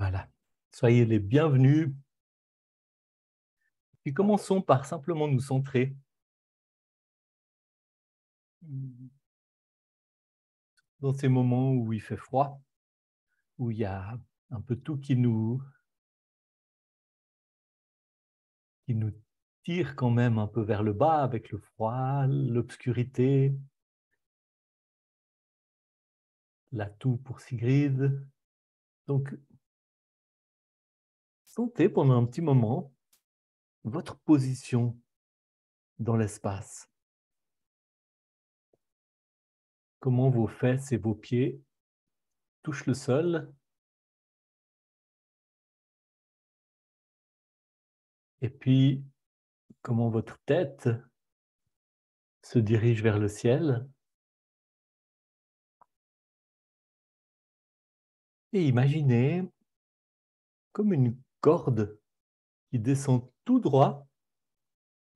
Voilà. Soyez les bienvenus. Puis commençons par simplement nous centrer dans ces moments où il fait froid, où il y a un peu tout qui nous tire quand même un peu vers le bas avec le froid, l'obscurité, la toux pour Sigrid. Donc, sentez pendant un petit moment votre position dans l'espace. Comment vos fesses et vos pieds touchent le sol. Et puis, comment votre tête se dirige vers le ciel. Et imaginez comme une corde qui descend tout droit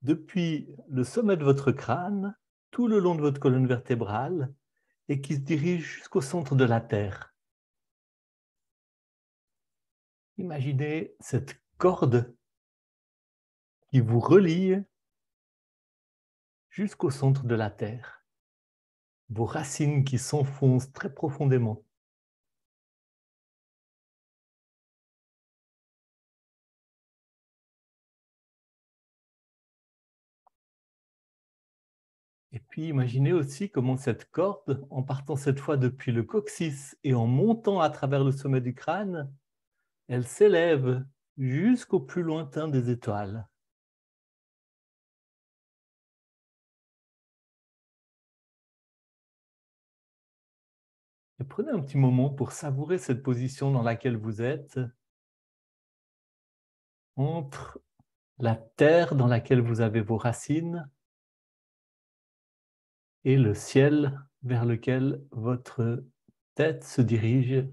depuis le sommet de votre crâne, tout le long de votre colonne vertébrale et qui se dirige jusqu'au centre de la Terre. Imaginez cette corde qui vous relie jusqu'au centre de la Terre, vos racines qui s'enfoncent très profondément. Et puis imaginez aussi comment cette corde, en partant cette fois depuis le coccyx et en montant à travers le sommet du crâne, elle s'élève jusqu'au plus lointain des étoiles. Et prenez un petit moment pour savourer cette position dans laquelle vous êtes, entre la terre dans laquelle vous avez vos racines et le ciel vers lequel votre tête se dirige.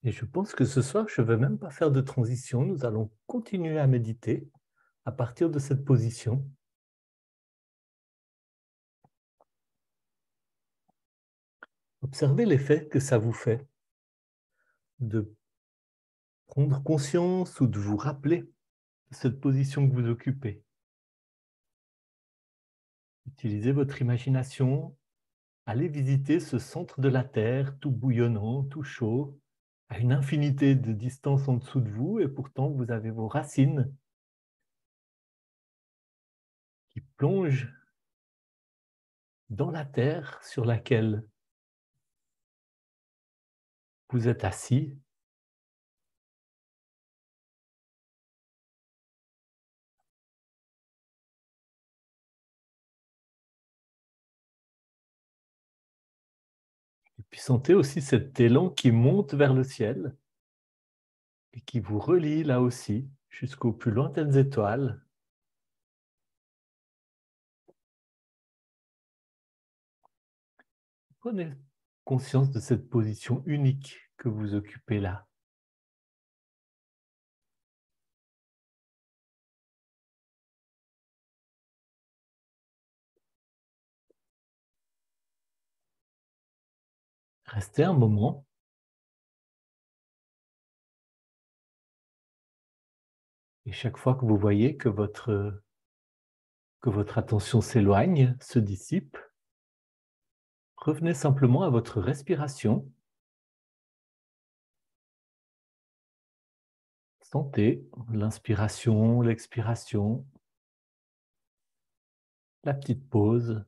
Et je pense que ce soir, je ne vais même pas faire de transition. Nous allons continuer à méditer à partir de cette position. Observez l'effet que ça vous fait de prendre conscience ou de vous rappeler de cette position que vous occupez. Utilisez votre imagination, allez visiter ce centre de la Terre, tout bouillonnant, tout chaud, à une infinité de distance en dessous de vous, et pourtant vous avez vos racines qui plongent dans la terre sur laquelle vous êtes assis. Et puis sentez aussi cet élan qui monte vers le ciel et qui vous relie là aussi jusqu'aux plus lointaines étoiles. Prenez conscience de cette position unique que vous occupez là. Restez un moment. Et chaque fois que vous voyez que votre attention s'éloigne, se dissipe, revenez simplement à votre respiration. Sentez l'inspiration, l'expiration, la petite pause.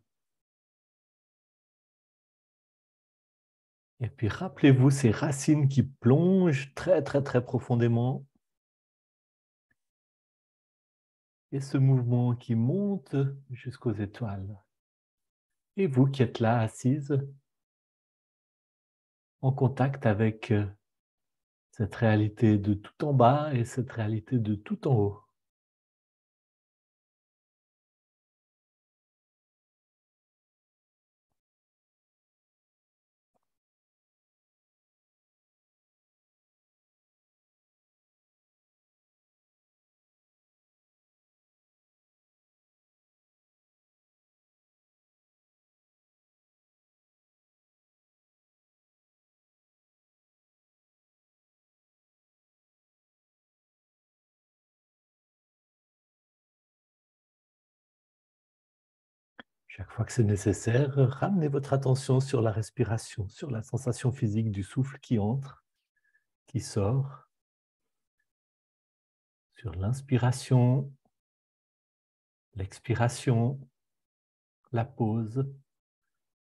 Et puis rappelez-vous ces racines qui plongent très très très profondément. Et ce mouvement qui monte jusqu'aux étoiles. Et vous qui êtes là, assise, en contact avec cette réalité de tout en bas et cette réalité de tout en haut. Chaque fois que c'est nécessaire, ramenez votre attention sur la respiration, sur la sensation physique du souffle qui entre, qui sort, sur l'inspiration, l'expiration, la pause,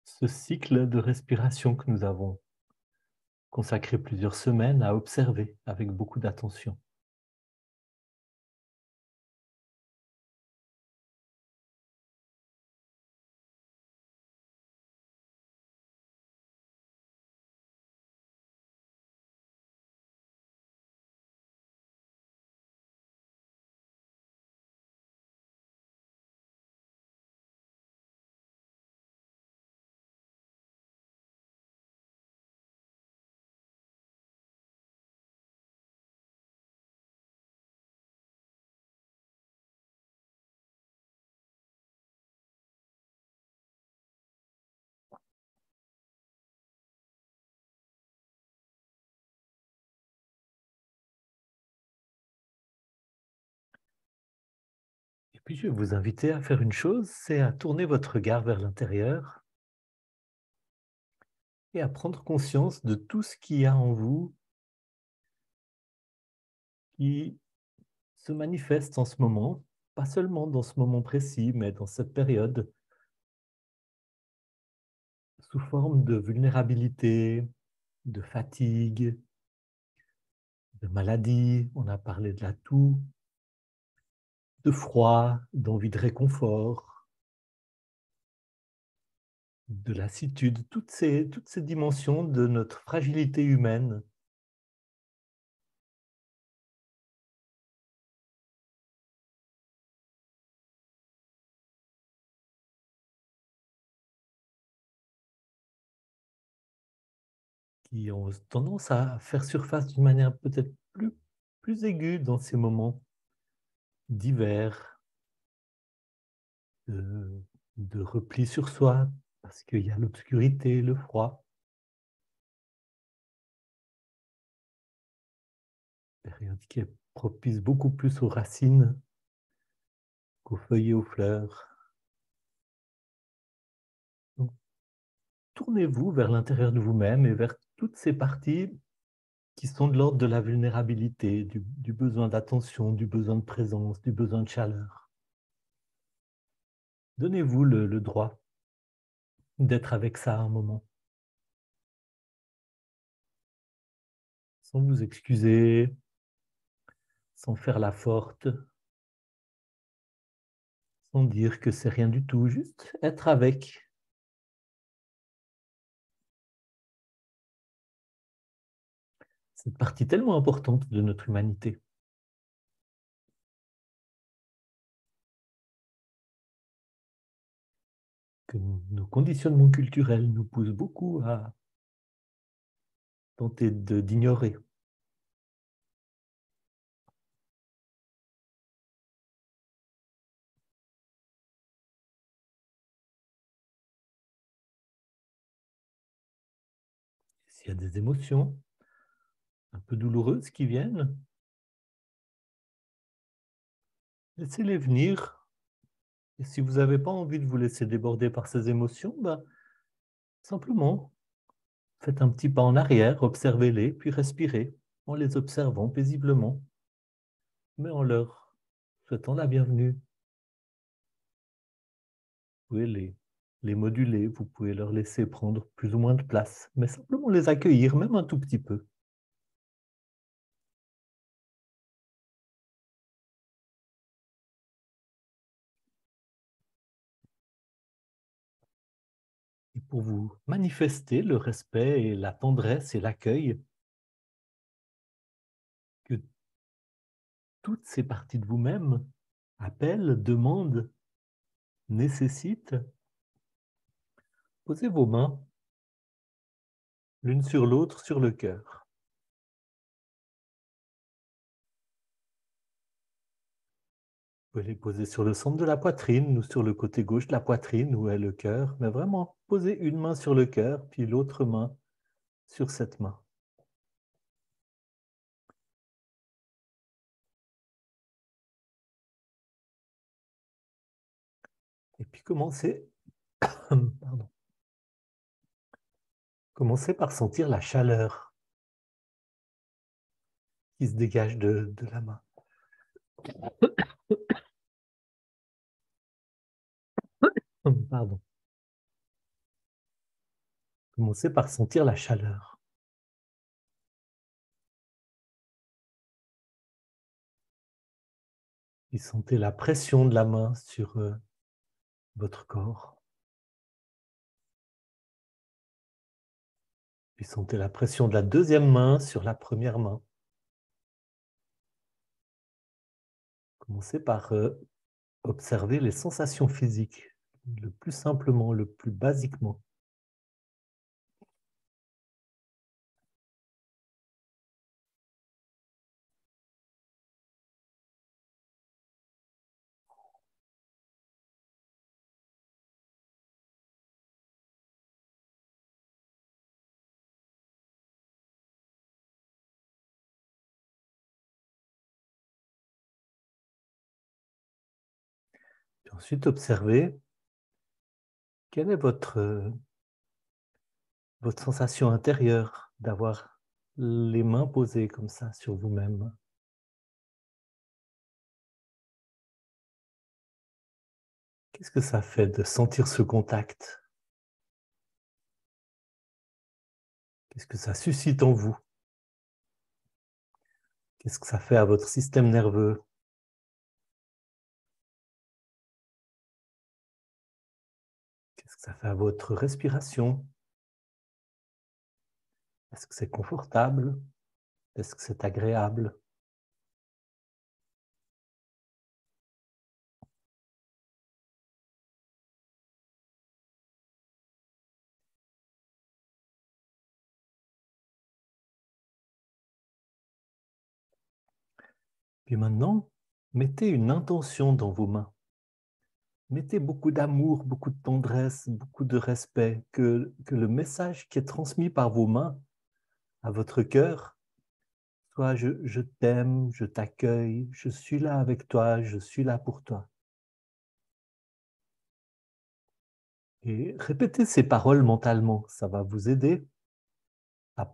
ce cycle de respiration que nous avons consacré plusieurs semaines à observer avec beaucoup d'attention. Et puis, je vais vous inviter à faire une chose, c'est à tourner votre regard vers l'intérieur et à prendre conscience de tout ce qu'il y a en vous qui se manifeste en ce moment, pas seulement dans ce moment précis, mais dans cette période, sous forme de vulnérabilité, de fatigue, de maladie, on a parlé de la toux, de froid, d'envie de réconfort, de lassitude, toutes ces dimensions de notre fragilité humaine qui ont tendance à faire surface d'une manière peut-être plus aiguë dans ces moments d'hiver, de, de repli sur soi, parce qu'il y a l'obscurité, le froid, période qui est propice beaucoup plus aux racines qu'aux feuilles et aux fleurs. Donc, tournez-vous vers l'intérieur de vous-même et vers toutes ces parties qui sont de l'ordre de la vulnérabilité, du besoin d'attention, du besoin de présence, du besoin de chaleur. Donnez-vous le droit d'être avec ça un moment, sans vous excuser, sans faire la forte, sans dire que c'est rien du tout, juste être avec. Cette partie tellement importante de notre humanité. Que nos conditionnements culturels nous poussent beaucoup à tenter d'ignorer. S'il y a des émotions un peu douloureuses qui viennent, laissez-les venir. Et si vous n'avez pas envie de vous laisser déborder par ces émotions, bah, simplement, faites un petit pas en arrière, observez-les, puis respirez en les observant paisiblement, mais en leur souhaitant la bienvenue. Vous pouvez les moduler, vous pouvez leur laisser prendre plus ou moins de place, mais simplement les accueillir, même un tout petit peu. Et pour vous manifester le respect et la tendresse et l'accueil que toutes ces parties de vous-même appellent, demandent, nécessitent, posez vos mains l'une sur l'autre sur le cœur. Vous pouvez les poser sur le centre de la poitrine ou sur le côté gauche de la poitrine où est le cœur, mais vraiment, posez une main sur le cœur, puis l'autre main sur cette main. Et puis commencez Pardon. Commencez par sentir la chaleur qui se dégage de la main. Pardon. Commencez par sentir la chaleur. Puis sentez la pression de la main sur votre corps. Puis sentez la pression de la deuxième main sur la première main. Commencez par observer les sensations physiques, le plus simplement, le plus basiquement. Puis ensuite, observez quelle est votre sensation intérieure d'avoir les mains posées comme ça sur vous-même. Qu'est-ce que ça fait de sentir ce contact? Qu'est-ce que ça suscite en vous? Qu'est-ce que ça fait à votre système nerveux? Qu'est-ce que ça fait à votre respiration? Est-ce que c'est confortable? Est-ce que c'est agréable? Puis maintenant, mettez une intention dans vos mains. Mettez beaucoup d'amour, beaucoup de tendresse, beaucoup de respect, que le message qui est transmis par vos mains à votre cœur soit je t'aime, je t'accueille, je suis là avec toi, je suis là pour toi. Et répétez ces paroles mentalement, ça va vous aider à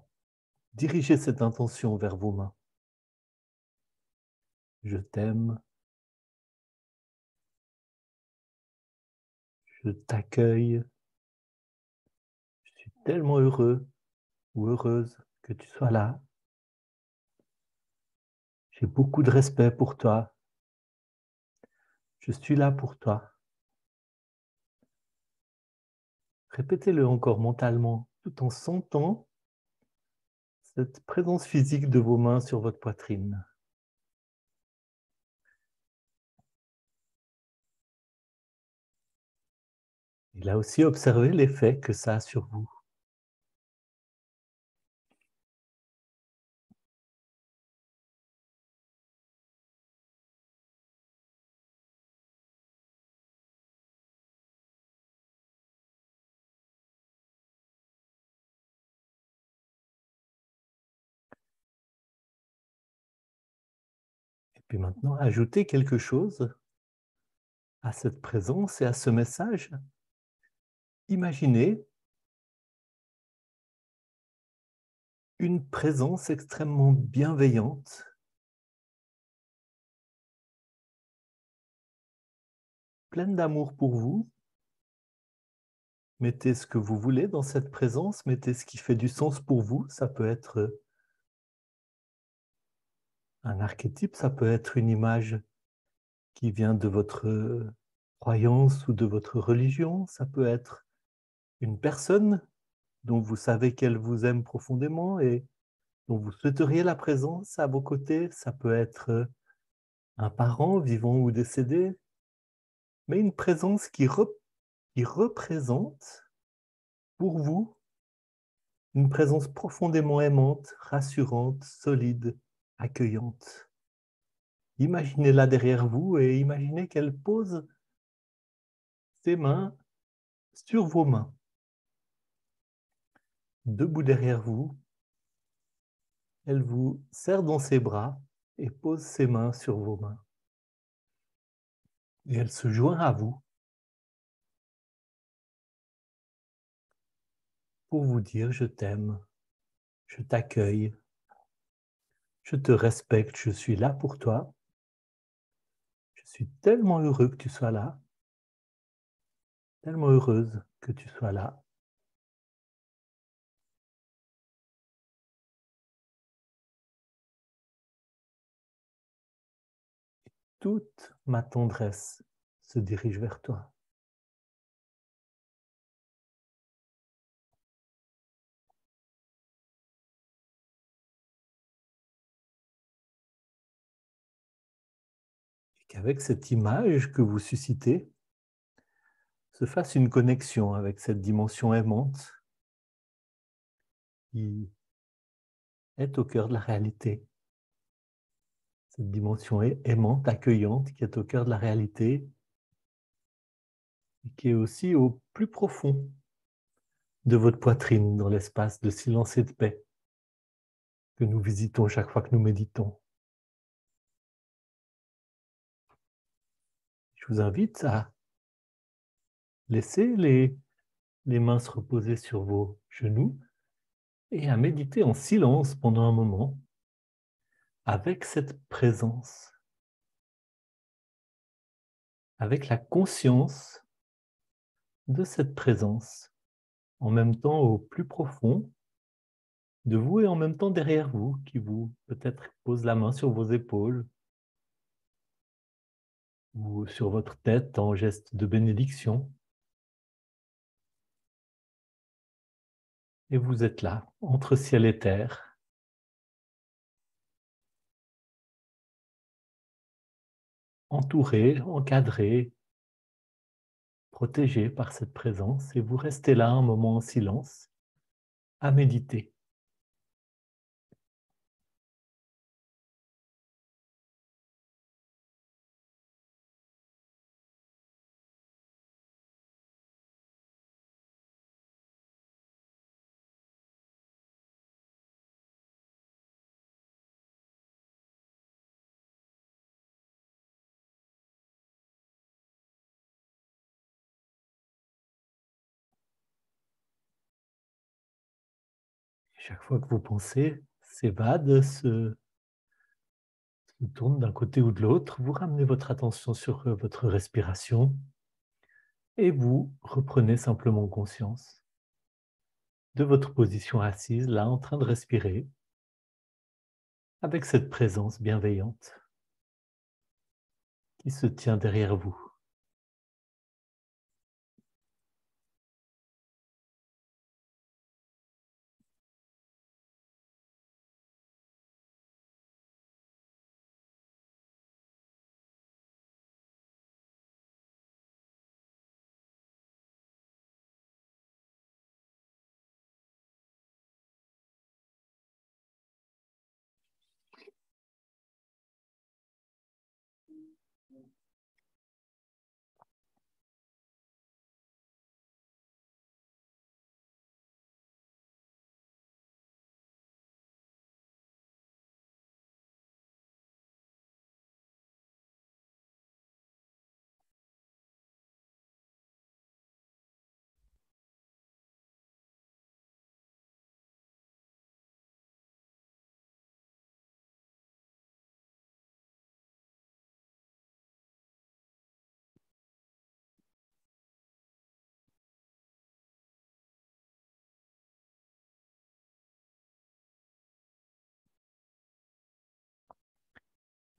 diriger cette intention vers vos mains. Je t'aime, je t'accueille, je suis tellement heureux ou heureuse que tu sois là. J'ai beaucoup de respect pour toi. Je suis là pour toi. Répétez-le encore mentalement, tout en sentant cette présence physique de vos mains sur votre poitrine. Et là aussi, observez l'effet que ça a sur vous. Et puis maintenant, ajoutez quelque chose à cette présence et à ce message. Imaginez une présence extrêmement bienveillante, pleine d'amour pour vous. Mettez ce que vous voulez dans cette présence, mettez ce qui fait du sens pour vous. Ça peut être un archétype, ça peut être une image qui vient de votre croyance ou de votre religion, ça peut être une personne dont vous savez qu'elle vous aime profondément et dont vous souhaiteriez la présence à vos côtés, ça peut être un parent vivant ou décédé, mais une présence qui représente pour vous une présence profondément aimante, rassurante, solide, accueillante. Imaginez-la derrière vous et imaginez qu'elle pose ses mains sur vos mains, debout derrière vous. Elle vous serre dans ses bras et pose ses mains sur vos mains. Et elle se joint à vous. pour vous dire: «Je t'aime, je t'accueille, je te respecte, je suis là pour toi. Je suis tellement heureux que tu sois là, tellement heureuse que tu sois là». Toute ma tendresse se dirige vers toi. Et qu'avec cette image que vous suscitez, se fasse une connexion avec cette dimension aimante qui est au cœur de la réalité. Cette dimension aimante, accueillante, qui est au cœur de la réalité et qui est aussi au plus profond de votre poitrine, dans l'espace de silence et de paix que nous visitons chaque fois que nous méditons. Je vous invite à laisser les mains se reposer sur vos genoux et à méditer en silence pendant un moment avec cette présence, avec la conscience de cette présence, en même temps au plus profond de vous et en même temps derrière vous, qui vous peut-être pose la main sur vos épaules ou sur votre tête en geste de bénédiction. Et vous êtes là, entre ciel et terre, entouré, encadré, protégé par cette présence, et vous restez là un moment en silence, à méditer. Chaque fois que vos pensées s'évadent, se tournent d'un côté ou de l'autre, vous ramenez votre attention sur votre respiration et vous reprenez simplement conscience de votre position assise, là, en train de respirer, avec cette présence bienveillante qui se tient derrière vous.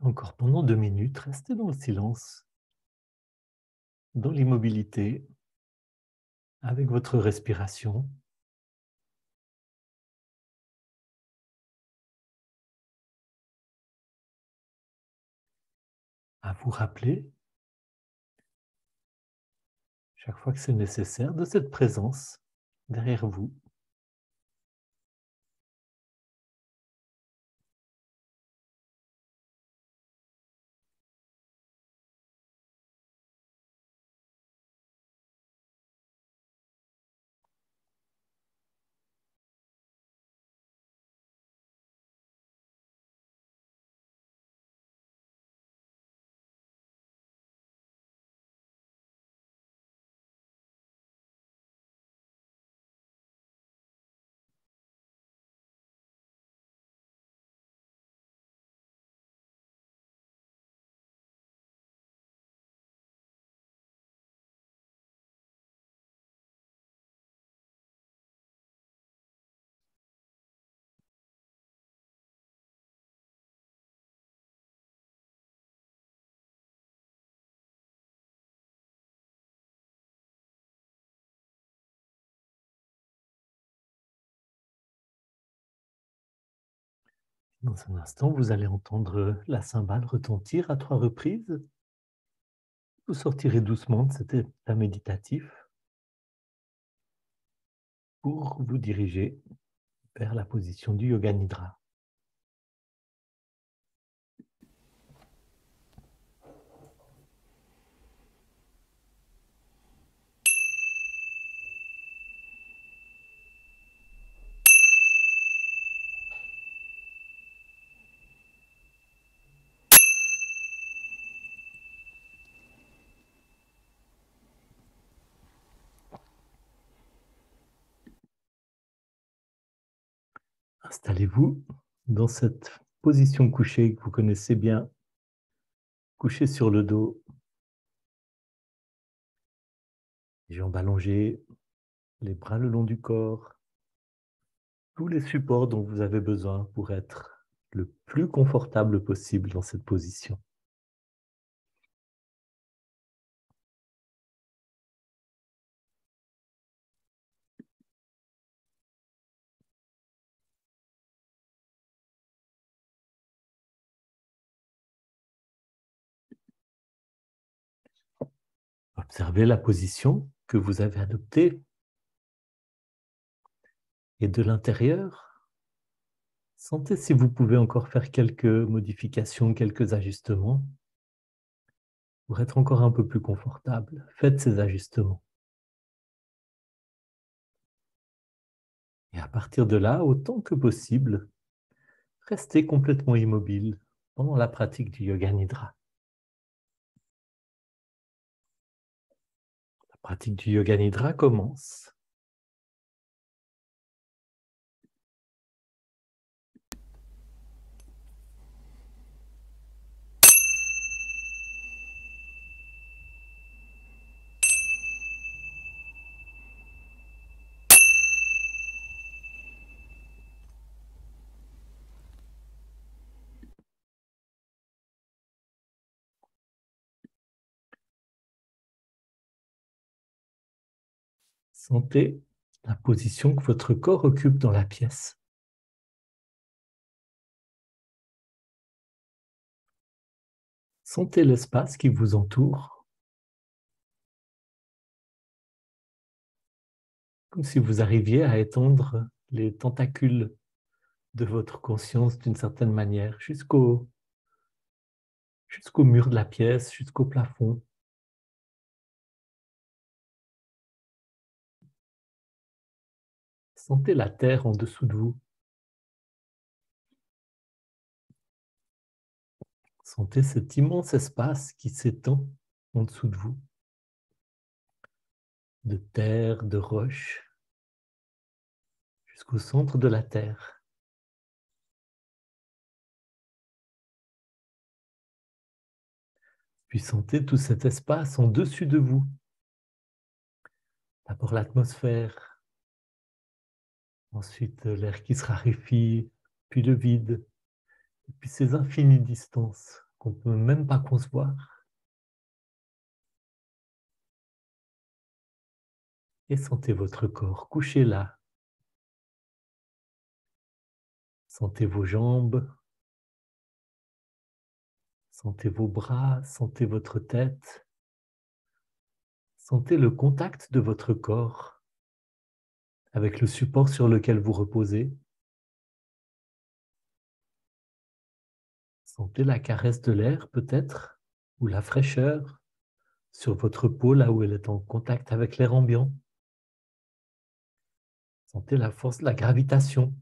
Encore pendant 2 minutes, restez dans le silence, dans l'immobilité, avec votre respiration, à vous rappeler, chaque fois que c'est nécessaire, de cette présence derrière vous. Dans un instant, vous allez entendre la cymbale retentir à 3 reprises. Vous sortirez doucement de cet état méditatif pour vous diriger vers la position du Yoga Nidra. Installez-vous dans cette position couchée que vous connaissez bien, couché sur le dos, les jambes allongées, les bras le long du corps, tous les supports dont vous avez besoin pour être le plus confortable possible dans cette position. Observez la position que vous avez adoptée et de l'intérieur, sentez si vous pouvez encore faire quelques modifications, quelques ajustements pour être encore un peu plus confortable. Faites ces ajustements. Et à partir de là, autant que possible, restez complètement immobile pendant la pratique du Yoga Nidra. La pratique du Yoga Nidra commence. Sentez la position que votre corps occupe dans la pièce. Sentez l'espace qui vous entoure, comme si vous arriviez à étendre les tentacules de votre conscience d'une certaine manière jusqu'au mur de la pièce, jusqu'au plafond. Sentez la terre en dessous de vous. Sentez cet immense espace qui s'étend en dessous de vous, de terre, de roches, jusqu'au centre de la terre. Puis sentez tout cet espace en dessus de vous. D'abord l'atmosphère, ensuite l'air qui se raréfie, puis le vide, et puis ces infinies distances qu'on ne peut même pas concevoir. Et sentez votre corps couché là. Sentez vos jambes, sentez vos bras, sentez votre tête. Sentez le contact de votre corps avec le support sur lequel vous reposez. Sentez la caresse de l'air peut-être, ou la fraîcheur sur votre peau là où elle est en contact avec l'air ambiant. Sentez la force de la gravitation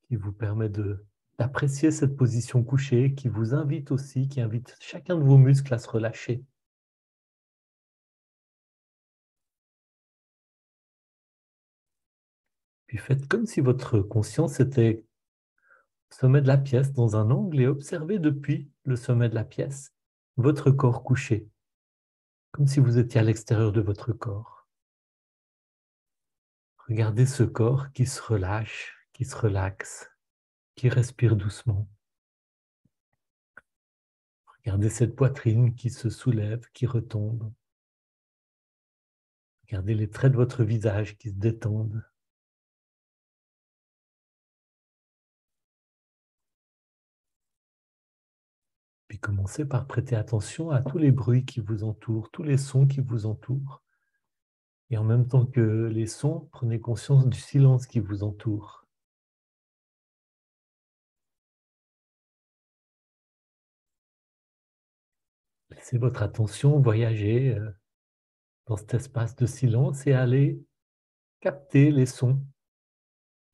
qui vous permet d'apprécier cette position couchée, qui vous invite aussi, qui invite chacun de vos muscles à se relâcher. Puis faites comme si votre conscience était au sommet de la pièce, dans un angle, et observez depuis le sommet de la pièce votre corps couché, comme si vous étiez à l'extérieur de votre corps. Regardez ce corps qui se relâche, qui se relaxe, qui respire doucement. Regardez cette poitrine qui se soulève, qui retombe. Regardez les traits de votre visage qui se détendent. commencez par prêter attention à tous les bruits qui vous entourent, tous les sons qui vous entourent. Et en même temps que les sons, prenez conscience du silence qui vous entoure. Laissez votre attention voyager dans cet espace de silence et allez capter les sons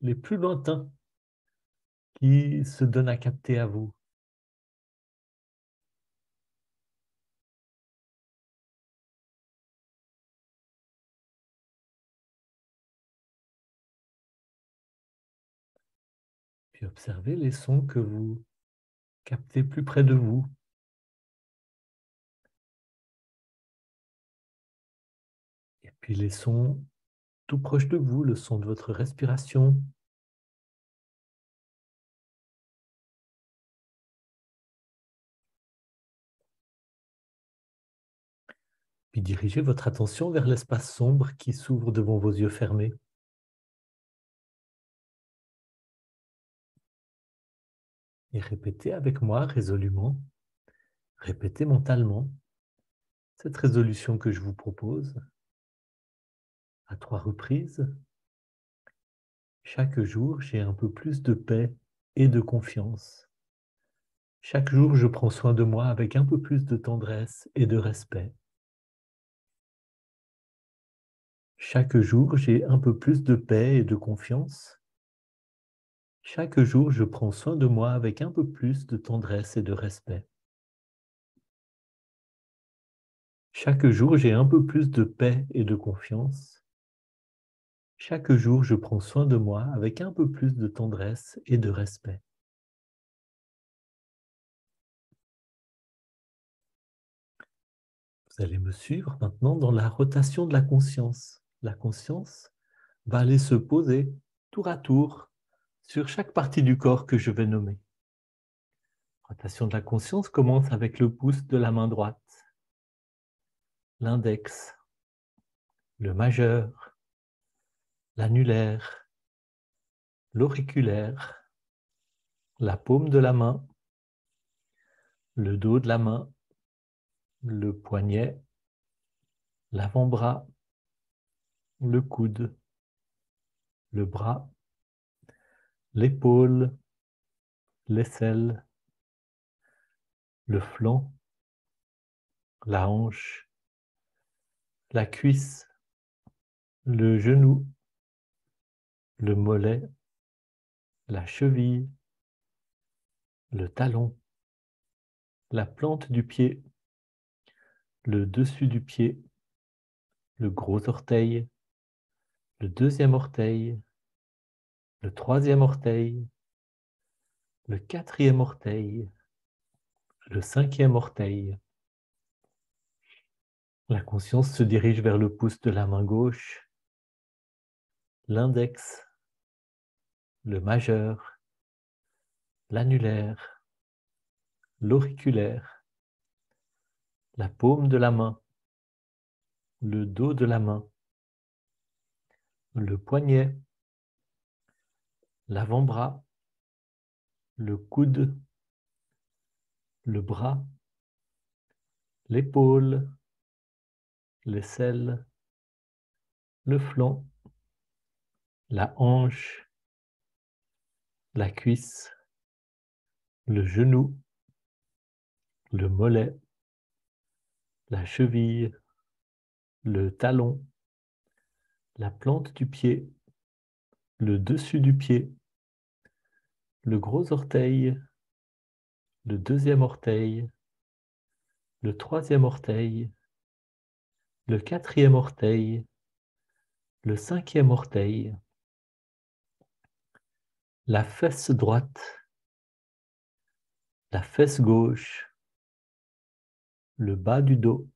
les plus lointains qui se donnent à capter à vous. Puis observez les sons que vous captez plus près de vous. Et puis les sons tout proches de vous, le son de votre respiration. Puis dirigez votre attention vers l'espace sombre qui s'ouvre devant vos yeux fermés. Et répétez avec moi résolument, répétez mentalement cette résolution que je vous propose à 3 reprises. Chaque jour, j'ai un peu plus de paix et de confiance. Chaque jour, je prends soin de moi avec un peu plus de tendresse et de respect. Chaque jour, j'ai un peu plus de paix et de confiance. Chaque jour, je prends soin de moi avec un peu plus de tendresse et de respect. Chaque jour, j'ai un peu plus de paix et de confiance. Chaque jour, je prends soin de moi avec un peu plus de tendresse et de respect. Vous allez me suivre maintenant dans la rotation de la conscience. La conscience va aller se poser tour à tour sur chaque partie du corps que je vais nommer. La rotation de la conscience commence avec le pouce de la main droite, l'index, le majeur, l'annulaire, l'auriculaire, la paume de la main, le dos de la main, le poignet, l'avant-bras, le coude, le bras, l'épaule, l'aisselle, le flanc, la hanche, la cuisse, le genou, le mollet, la cheville, le talon, la plante du pied, le dessus du pied, le gros orteil, le deuxième orteil, le troisième orteil, le quatrième orteil, le cinquième orteil. La conscience se dirige vers le pouce de la main gauche, l'index, le majeur, l'annulaire, l'auriculaire, la paume de la main, le dos de la main, le poignet, l'avant-bras, le coude, le bras, l'épaule, l'aisselle, le flanc, la hanche, la cuisse, le genou, le mollet, la cheville, le talon, la plante du pied, le dessus du pied, le gros orteil, le deuxième orteil, le troisième orteil, le quatrième orteil, le cinquième orteil, la fesse droite, la fesse gauche, le bas du dos,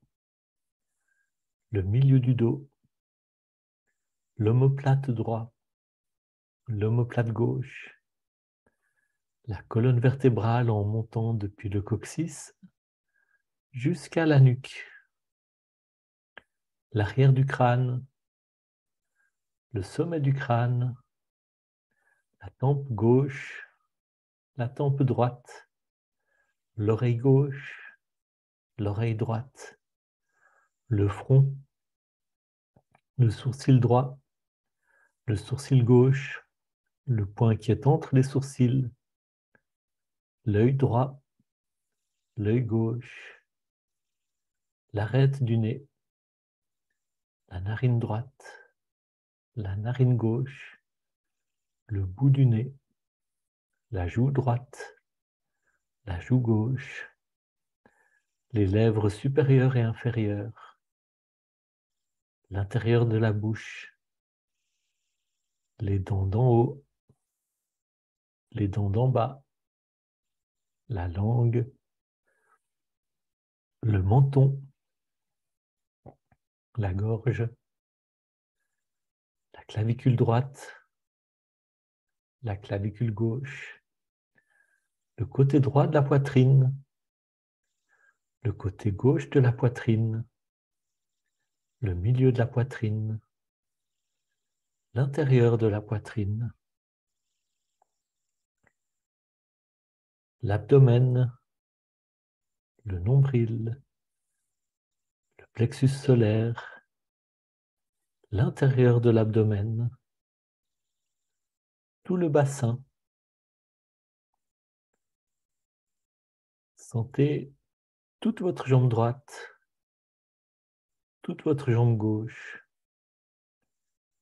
le milieu du dos, l'omoplate droit, l'omoplate gauche, la colonne vertébrale en montant depuis le coccyx jusqu'à la nuque, l'arrière du crâne, le sommet du crâne, la tempe gauche, la tempe droite, l'oreille gauche, l'oreille droite, le front, le sourcil droit, le sourcil gauche, le point qui est entre les sourcils, l'œil droit, l'œil gauche, l'arête du nez, la narine droite, la narine gauche, le bout du nez, la joue droite, la joue gauche, les lèvres supérieures et inférieures, l'intérieur de la bouche, les dents d'en haut, les dents d'en bas, la langue, le menton, la gorge, la clavicule droite, la clavicule gauche, le côté droit de la poitrine, le côté gauche de la poitrine, le milieu de la poitrine, l'intérieur de la poitrine, l'abdomen, le nombril, le plexus solaire, l'intérieur de l'abdomen, tout le bassin. Sentez toute votre jambe droite, toute votre jambe gauche,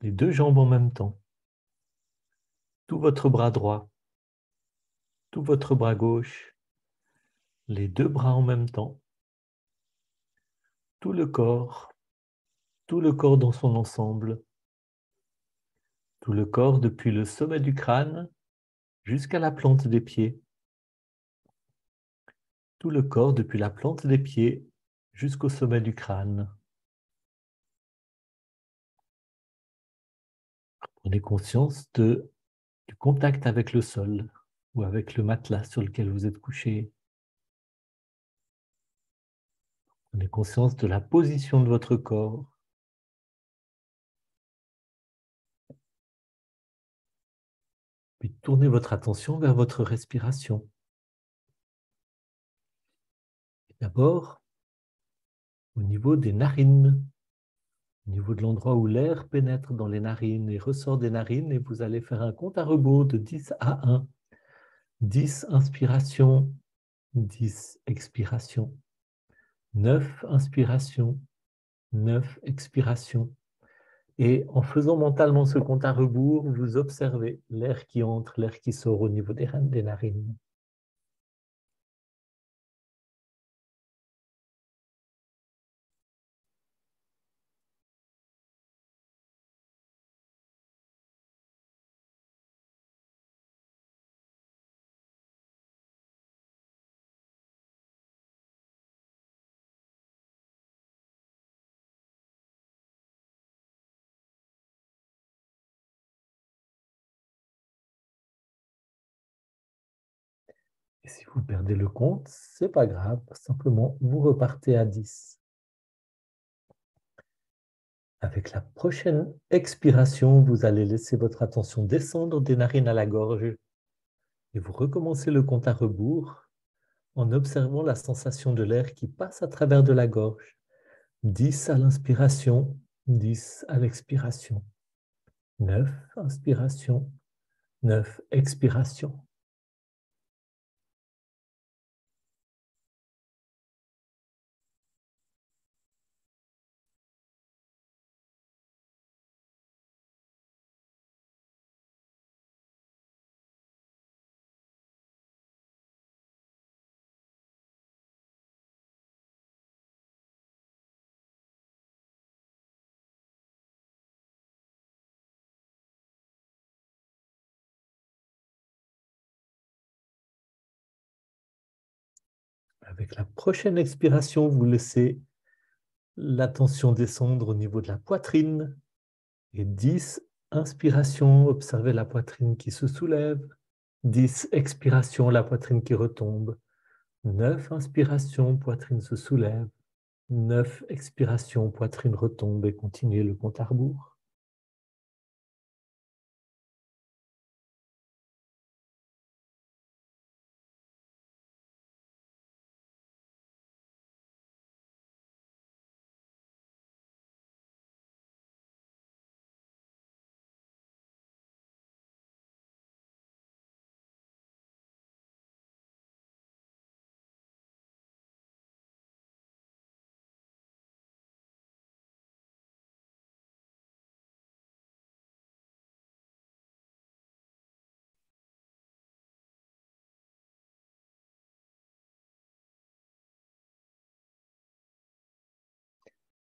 les deux jambes en même temps, tout votre bras droit, tout votre bras gauche, les deux bras en même temps, tout le corps dans son ensemble, tout le corps depuis le sommet du crâne jusqu'à la plante des pieds, tout le corps depuis la plante des pieds jusqu'au sommet du crâne. Prenez conscience du contact avec le sol ou avec le matelas sur lequel vous êtes couché. Prenez conscience de la position de votre corps. Puis tournez votre attention vers votre respiration. D'abord, au niveau des narines, au niveau de l'endroit où l'air pénètre dans les narines et ressort des narines, et vous allez faire un compte à rebours de 10 à 1. 10 inspiration, 10 expiration. 9 inspiration, 9 expiration. Et en faisant mentalement ce compte à rebours, vous observez l'air qui entre, l'air qui sort au niveau des narines. Et si vous perdez le compte, c'est pas grave, simplement vous repartez à 10. Avec la prochaine expiration, vous allez laisser votre attention descendre des narines à la gorge et vous recommencez le compte à rebours en observant la sensation de l'air qui passe à travers de la gorge. 10 à l'inspiration, 10 à l'expiration. 9 inspiration, 9 expiration. Avec la prochaine expiration, vous laissez l'attention descendre au niveau de la poitrine. Et 10 inspirations, observez la poitrine qui se soulève. 10 expirations, la poitrine qui retombe. 9 inspirations, poitrine se soulève. 9 expirations, poitrine retombe et continuez le compte à rebours.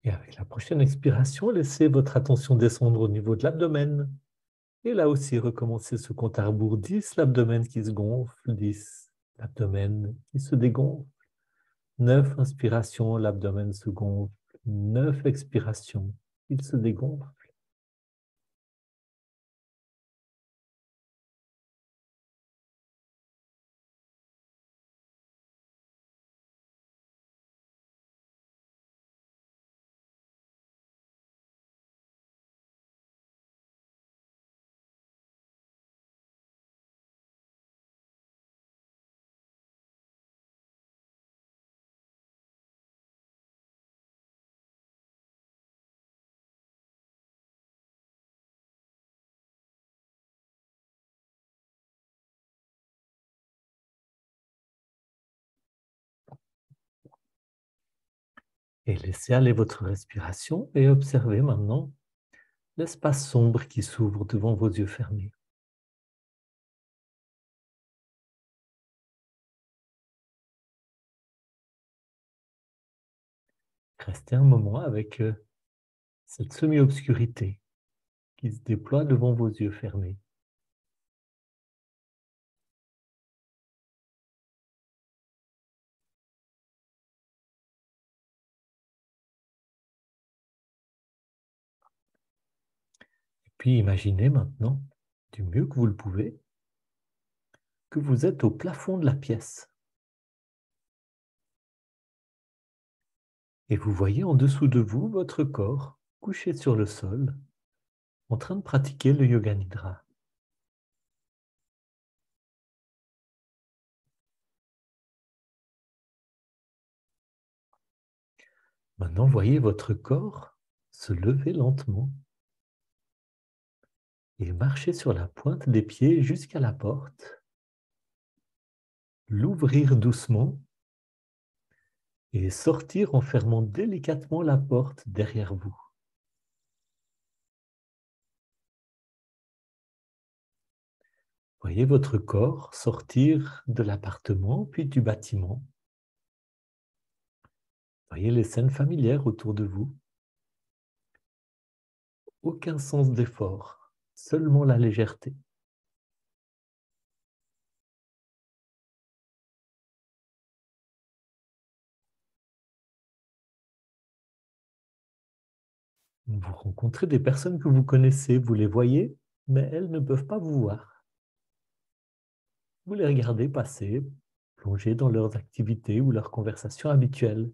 Et avec la prochaine expiration, laissez votre attention descendre au niveau de l'abdomen. Et là aussi, recommencez ce compte à rebours. 10, l'abdomen qui se gonfle. 10, l'abdomen qui se dégonfle. 9, inspiration, l'abdomen se gonfle. 9, expiration, il se dégonfle. Et laissez aller votre respiration et observez maintenant l'espace sombre qui s'ouvre devant vos yeux fermés. Restez un moment avec cette semi-obscurité qui se déploie devant vos yeux fermés. Et puis imaginez maintenant, du mieux que vous le pouvez, que vous êtes au plafond de la pièce. Et vous voyez en dessous de vous votre corps couché sur le sol, en train de pratiquer le yoga nidra. Maintenant, voyez votre corps se lever lentement et marcher sur la pointe des pieds jusqu'à la porte, l'ouvrir doucement et sortir en fermant délicatement la porte derrière vous. Voyez votre corps sortir de l'appartement puis du bâtiment. Voyez les scènes familières autour de vous. Aucun sens d'effort, seulement la légèreté. Vous rencontrez des personnes que vous connaissez, vous les voyez, mais elles ne peuvent pas vous voir. Vous les regardez passer, plonger dans leurs activités ou leurs conversations habituelles.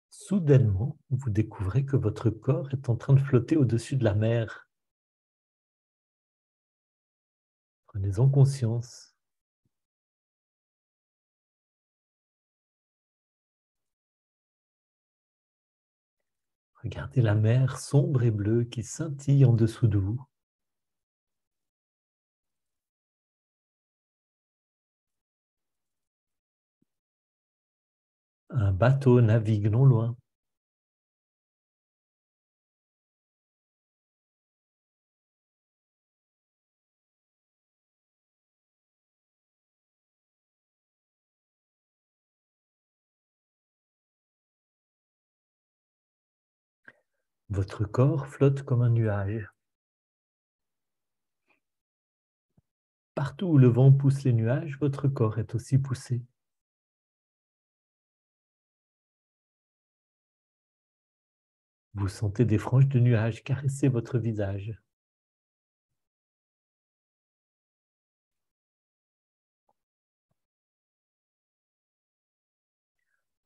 Soudainement, vous découvrez que votre corps est en train de flotter au-dessus de la mer. Prenez-en conscience. Regardez la mer sombre et bleue qui scintille en dessous de vous. Un bateau navigue non loin. Votre corps flotte comme un nuage. Partout où le vent pousse les nuages, votre corps est aussi poussé. Vous sentez des franges de nuages caresser votre visage.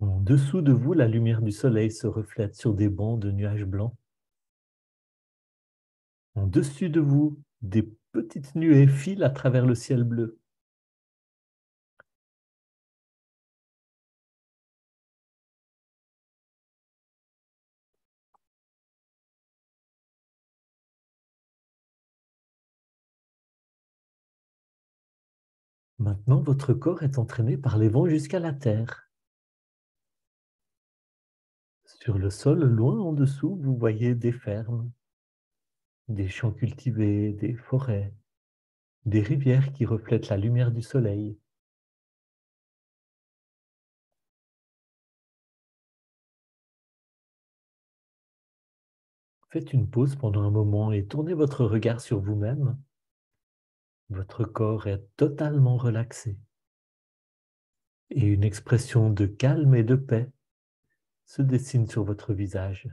En dessous de vous, la lumière du soleil se reflète sur des bancs de nuages blancs. En dessus de vous, des petites nuées filent à travers le ciel bleu. Maintenant, votre corps est entraîné par les vents jusqu'à la terre. Sur le sol, loin en dessous, vous voyez des fermes, des champs cultivés, des forêts, des rivières qui reflètent la lumière du soleil. Faites une pause pendant un moment et tournez votre regard sur vous-même. Votre corps est totalement relaxé et une expression de calme et de paix se dessine sur votre visage.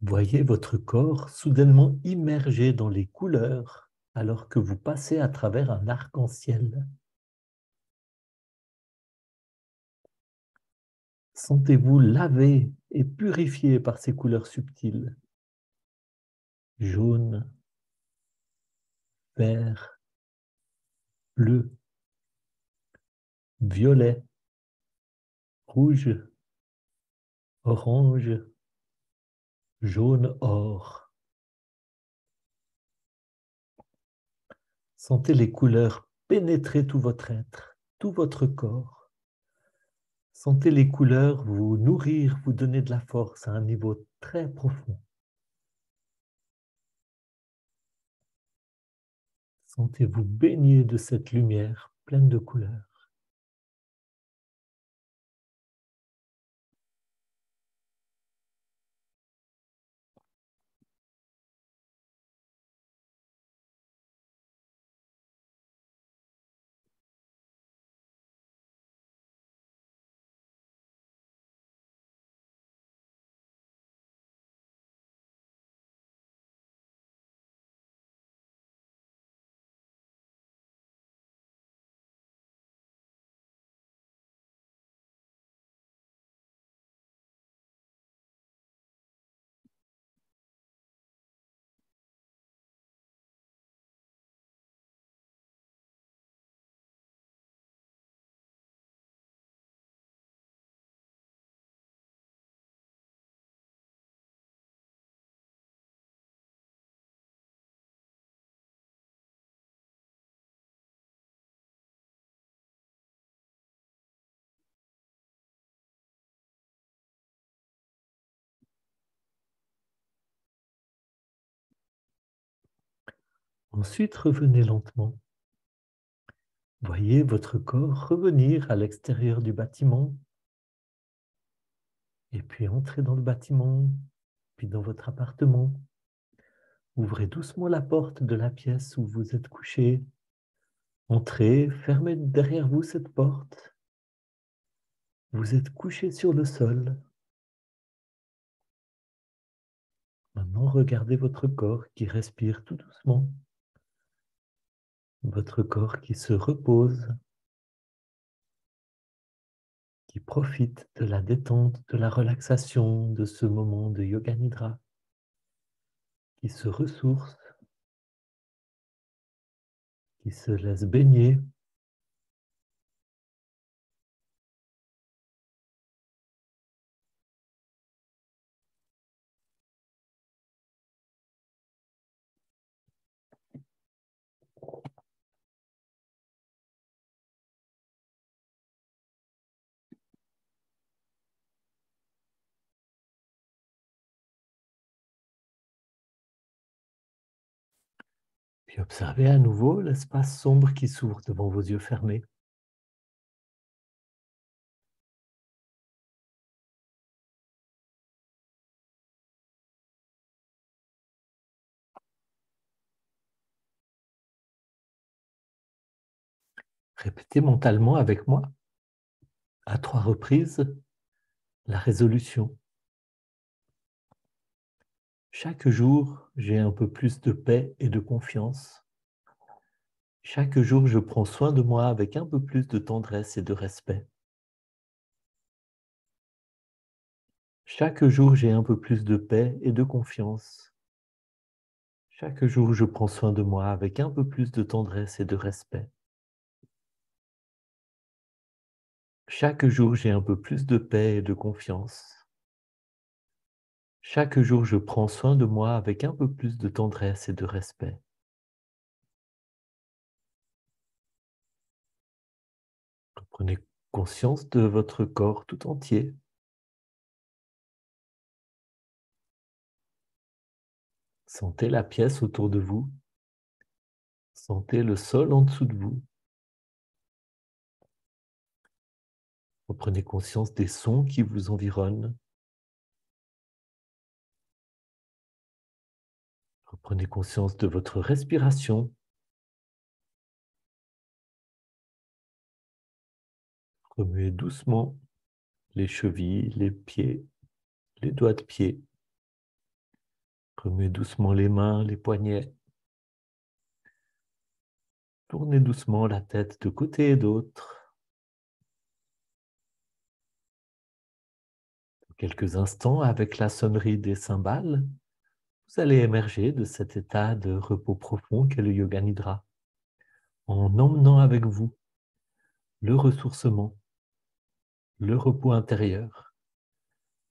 Voyez votre corps soudainement immergé dans les couleurs alors que vous passez à travers un arc-en-ciel. Sentez-vous lavé et purifié par ces couleurs subtiles. Jaune, vert, bleu, violet, rouge, orange, jaune or. Sentez les couleurs pénétrer tout votre être, tout votre corps. Sentez les couleurs vous nourrir, vous donner de la force à un niveau très profond. Sentez-vous baigner de cette lumière pleine de couleurs. Ensuite, revenez lentement. Voyez votre corps revenir à l'extérieur du bâtiment, et puis entrez dans le bâtiment, puis dans votre appartement. Ouvrez doucement la porte de la pièce où vous êtes couché. Entrez, fermez derrière vous cette porte. Vous êtes couché sur le sol. Maintenant, regardez votre corps qui respire tout doucement. Votre corps qui se repose, qui profite de la détente, de la relaxation, de ce moment de Yoga Nidra, qui se ressource, qui se laisse baigner. Puis observez à nouveau l'espace sombre qui s'ouvre devant vos yeux fermés. Répétez mentalement avec moi, à 3 reprises, la résolution. Chaque jour, j'ai un peu plus de paix et de confiance. Chaque jour, je prends soin de moi avec un peu plus de tendresse et de respect. Chaque jour, j'ai un peu plus de paix et de confiance. Chaque jour, je prends soin de moi avec un peu plus de tendresse et de respect. Chaque jour, j'ai un peu plus de paix et de confiance. Chaque jour, je prends soin de moi avec un peu plus de tendresse et de respect. Prenez conscience de votre corps tout entier. Sentez la pièce autour de vous. Sentez le sol en dessous de vous. Reprenez conscience des sons qui vous environnent. Reprenez conscience de votre respiration. Remuez doucement les chevilles, les pieds, les doigts de pied. Remuez doucement les mains, les poignets. Tournez doucement la tête de côté et d'autre. Dans quelques instants, avec la sonnerie des cymbales, vous allez émerger de cet état de repos profond qu'est le Yoga Nidra, en emmenant avec vous le ressourcement, le repos intérieur,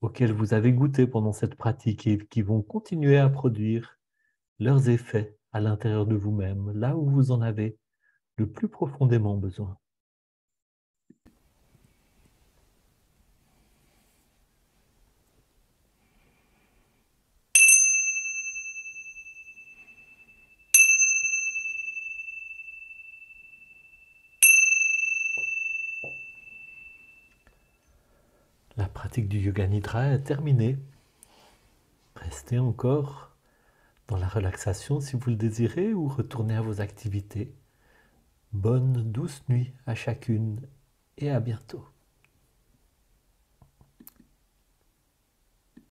auquel vous avez goûté pendant cette pratique et qui vont continuer à produire leurs effets à l'intérieur de vous-même, là où vous en avez le plus profondément besoin. La pratique du Yoga Nidra est terminée. Restez encore dans la relaxation si vous le désirez ou retournez à vos activités. Bonne douce nuit à chacune et à bientôt.